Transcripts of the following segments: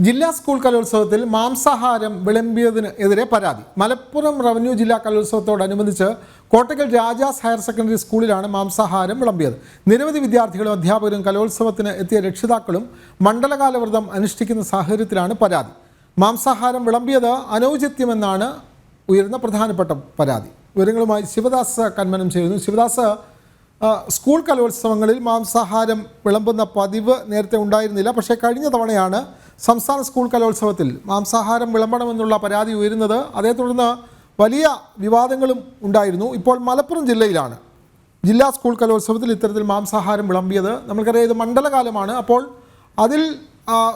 ജില്ലാ സ്കൂൾ കലോത്സവത്തിൽ മാംസാഹാരം വിളമ്പിയതിനെതിരെ പരാതി. മലപ്പുറം റവന്യൂ ജില്ലാ കലോത്സവത്തോടനുബന്ധിച്ച് കോട്ടക്കൽ രാജാസ് ഹയർ സെക്കൻഡറി സ്കൂളിലാണ് മാംസാഹാരം വിളമ്പിയത്. നിരവധി വിദ്യാർത്ഥികളും അധ്യാപകരും കലോത്സവത്തിന് എത്തിയ രക്ഷിതാക്കളും മണ്ഡലകാല വ്രതം അനുഷ്ഠിക്കുന്ന സാഹചര്യത്തിലാണ് പരാതി. മാംസാഹാരം വിളമ്പിയത് അനൗചിത്യമെന്നാണ് ഉയർന്ന പ്രധാനപ്പെട്ട പരാതി. വിവരങ്ങളുമായി ശിവദാസ് കന്മനം ചെയ്യുന്നു. ശിവദാസ്, സ്കൂൾ കലോത്സവങ്ങളിൽ മാംസാഹാരം വിളമ്പുന്ന പതിവ് നേരത്തെ ഉണ്ടായിരുന്നില്ല. പക്ഷേ കഴിഞ്ഞ തവണയാണ് സംസ്ഥാന സ്കൂൾ കലോത്സവത്തിൽ മാംസാഹാരം വിളമ്പണമെന്നുള്ള പരാതി ഉയരുന്നത്. അതേ തുടർന്ന് വലിയ വിവാദങ്ങളും ഉണ്ടായിരുന്നു. ഇപ്പോൾ മലപ്പുറം ജില്ലയിലാണ് ജില്ലാ സ്കൂൾ കലോത്സവത്തിൽ ഇത്തരത്തിൽ മാംസാഹാരം വിളമ്പിയത്. നമുക്കറിയാം ഇത് മണ്ഡലകാലമാണ്. അപ്പോൾ അതിൽ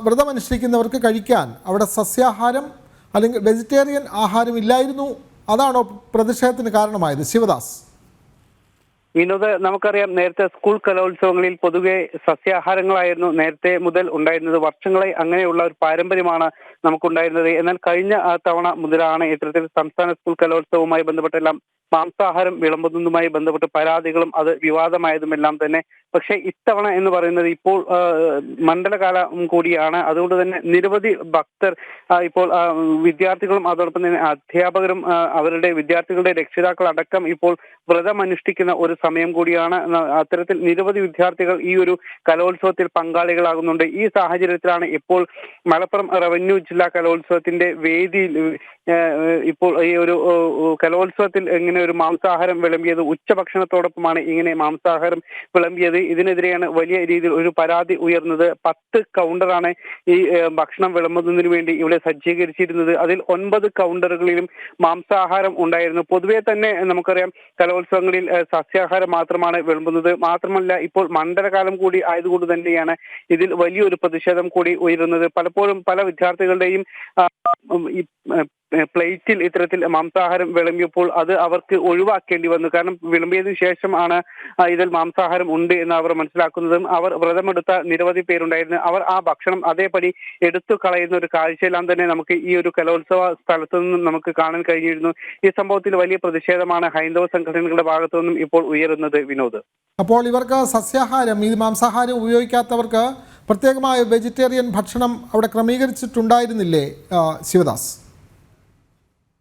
വ്രതമനുഷ്ഠിക്കുന്നവർക്ക് കഴിക്കാൻ അവിടെ സസ്യാഹാരം അല്ലെങ്കിൽ വെജിറ്റേറിയൻ ആഹാരം ഇല്ലായിരുന്നു. അതാണോ പ്രതിഷേധത്തിന് കാരണമായത്? ശിവദാസ്. വിനോദ്, നമുക്കറിയാം നേരത്തെ സ്കൂൾ കലോത്സവങ്ങളിൽ പൊതുവെ സസ്യാഹാരങ്ങളായിരുന്നു നേരത്തെ മുതൽ ഉണ്ടായിരുന്നത്. വർഷങ്ങളായി അങ്ങനെയുള്ള ഒരു പാരമ്പര്യമാണ് നമുക്കുണ്ടായിരുന്നത്. എന്നാൽ കഴിഞ്ഞ തവണ മുതലാണ് ഇത്തരത്തിൽ സംസ്ഥാന സ്കൂൾ കലോത്സവവുമായി ബന്ധപ്പെട്ടെല്ലാം മാംസാഹാരം വിളമ്പുന്നതുമായി ബന്ധപ്പെട്ട് പരാതികളും അത് വിവാദമായതുമെല്ലാം തന്നെ. പക്ഷേ ഇത്തവണ എന്ന് പറയുന്നത് ഇപ്പോൾ മണ്ഡലകാലം കൂടിയാണ്. അതുകൊണ്ട് തന്നെ നിരവധി ഭക്തർ ഇപ്പോൾ വിദ്യാർത്ഥികളും അതോടൊപ്പം തന്നെ അധ്യാപകരും അവരുടെ വിദ്യാർത്ഥികളുടെ രക്ഷിതാക്കൾ അടക്കം ഇപ്പോൾ വ്രതം അനുഷ്ഠിക്കുന്ന ഒരു സമയം കൂടിയാണ്. അത്തരത്തിൽ നിരവധി വിദ്യാർത്ഥികൾ ഈ ഒരു കലോത്സവത്തിൽ പങ്കാളികളാകുന്നുണ്ട്. ഈ സാഹചര്യത്തിലാണ് ഇപ്പോൾ മലപ്പുറം റവന്യൂ ജില്ലാ കലോത്സവത്തിന്റെ വേദിയിൽ ഇപ്പോൾ ഈ ഒരു കലോത്സവത്തിൽ ഇങ്ങനെ ഒരു മാംസാഹാരം വിളമ്പിയത്, ഉച്ചഭക്ഷണത്തോടൊപ്പമാണ് ഇങ്ങനെ മാംസാഹാരം വിളമ്പിയത്. ഇതിനെതിരെയാണ് വലിയ രീതിയിൽ ഒരു പരാതി ഉയർന്നത്. 10 കൗണ്ടറാണ് ഈ ഭക്ഷണം വിളമ്പുന്നതിന് വേണ്ടി ഇവിടെ സജ്ജീകരിച്ചിരുന്നത്. അതിൽ 9 കൗണ്ടറുകളിലും മാംസാഹാരം ഉണ്ടായിരുന്നു. പൊതുവെ തന്നെ നമുക്കറിയാം കലോത്സവങ്ങളിൽ സസ്യാഹാരം മാത്രമാണ് വിളമ്പുന്നത്. മാത്രമല്ല ഇപ്പോൾ മണ്ഡലകാലം കൂടി ആയതുകൊണ്ട് തന്നെയാണ് ഇതിൽ വലിയൊരു പ്രതിഷേധം കൂടി ഉയരുന്നത്. പലപ്പോഴും പല വിദ്യാർത്ഥികളുടെയും പ്ലേറ്റിൽ ഇത്തരത്തിൽ മാംസാഹാരം വിളമ്പിയപ്പോൾ അത് അവർക്ക് ഒഴിവാക്കേണ്ടി വന്നു. കാരണം വിളമ്പിയതിനു ശേഷമാണ് ഇതിൽ മാംസാഹാരം ഉണ്ട് എന്ന് അവർ മനസ്സിലാക്കുന്നതും അവർ വ്രതമെടുത്ത നിരവധി പേരുണ്ടായിരുന്നു. അവർ ആ ഭക്ഷണം അതേപടി എടുത്തു കളയുന്ന ഒരു കാഴ്ചയെല്ലാം തന്നെ നമുക്ക് ഈ ഒരു കലോത്സവ സ്ഥലത്തു നിന്നും നമുക്ക് കാണാൻ കഴിഞ്ഞിരുന്നു. ഈ സംഭവത്തിൽ വലിയ പ്രതിഷേധമാണ് ഹൈന്ദവ സംഘടനകളുടെ ഭാഗത്തു നിന്നും ഇപ്പോൾ ഉയരുന്നത്. വിനോദ്, അപ്പോൾ ഇവർക്ക് സസ്യാഹാരം, ഈ മാംസാഹാരം ഉപയോഗിക്കാത്തവർക്ക് പ്രത്യേകമായ വെജിറ്റേറിയൻ ഭക്ഷണം അവിടെ ക്രമീകരിച്ചിട്ടുണ്ടായിരുന്നില്ലേ ശിവദാസ്?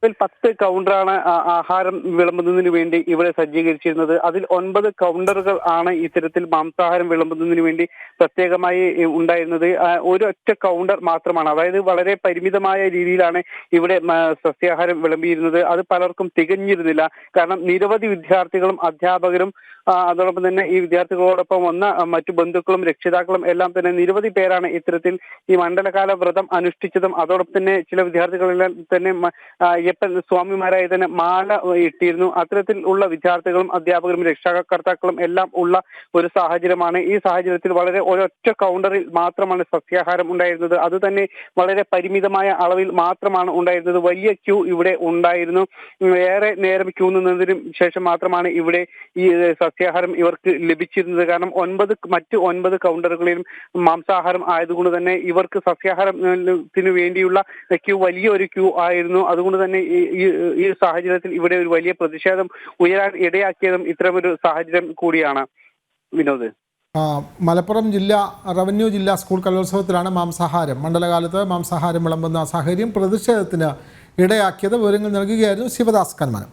10 കൗണ്ടറാണ് ആഹാരം വിളമ്പുന്നതിന് വേണ്ടി ഇവിടെ സജ്ജീകരിച്ചിരുന്നത്. അതിൽ 9 കൗണ്ടറുകൾ ആണ് ഇത്തരത്തിൽ മാംസാഹാരം വിളമ്പുന്നതിന് വേണ്ടി പ്രത്യേകമായി ഉണ്ടായിരുന്നത്. ഒരൊറ്റ കൗണ്ടർ മാത്രമാണ്, അതായത് വളരെ പരിമിതമായ രീതിയിലാണ് ഇവിടെ സസ്യാഹാരം വിളമ്പിയിരുന്നത്. അത് പലർക്കും തികഞ്ഞിരുന്നില്ല. കാരണം നിരവധി വിദ്യാർത്ഥികളും അധ്യാപകരും അതോടൊപ്പം തന്നെ ഈ വിദ്യാർത്ഥികളോടൊപ്പം വന്ന മറ്റു ബന്ധുക്കളും രക്ഷിതാക്കളും എല്ലാം തന്നെ നിരവധി പേരാണ് ഇത്തരത്തിൽ ഈ മണ്ഡലകാല വ്രതം അനുഷ്ഠിച്ചതും അതോടൊപ്പം തന്നെ ചില വിദ്യാർത്ഥികളെല്ലാം തന്നെ അയ്യപ്പൻ സ്വാമിമാരായി തന്നെ മാല ഇട്ടിരുന്നു. അത്തരത്തിൽ ഉള്ള വിദ്യാർത്ഥികളും അധ്യാപകരും രക്ഷാകർത്താക്കളും എല്ലാം ഉള്ള ഒരു സാഹചര്യമാണ്. ഈ സാഹചര്യത്തിൽ വളരെ ഒരൊറ്റ കൗണ്ടറിൽ മാത്രമാണ് സസ്യാഹാരം ഉണ്ടായിരുന്നത്. അത് തന്നെ വളരെ പരിമിതമായ അളവിൽ മാത്രമാണ് ഉണ്ടായിരുന്നത്. വലിയ ക്യൂ ഇവിടെ ഉണ്ടായിരുന്നു. ഏറെ നേരം ക്യൂ നിന്നതിന് ശേഷം മാത്രമാണ് ഇവിടെ ഈ സസ്യാഹാരം ഇവർക്ക് ലഭിച്ചിരുന്നത്. കാരണം മറ്റു 9 കൗണ്ടറുകളിലും മാംസാഹാരം ആയതുകൊണ്ട് തന്നെ ഇവർക്ക് സസ്യാഹാരത്തിന് വേണ്ടിയുള്ള ക്യൂ വലിയൊരു ക്യൂ ആയിരുന്നു. അതുകൊണ്ട് തന്നെ ഈ സാഹചര്യത്തിൽ ഇവിടെ ഒരു വലിയ പ്രതിഷേധം ഉയരാൻ ഇടയാക്കിയതും ഇത്തരമൊരു സാഹചര്യം കൂടിയാണ്. വിനോദ്, മലപ്പുറം റവന്യൂ ജില്ലാ സ്കൂൾ കലോത്സവത്തിലാണ് മണ്ഡലകാലത്ത് മാംസാഹാരം വിളമ്പുന്ന സാഹചര്യം പ്രതിഷേധത്തിന് ഇടയാക്കിയത്. വിവരങ്ങൾ നൽകുകയായിരുന്നു ശിവദാസ് കന്മനം.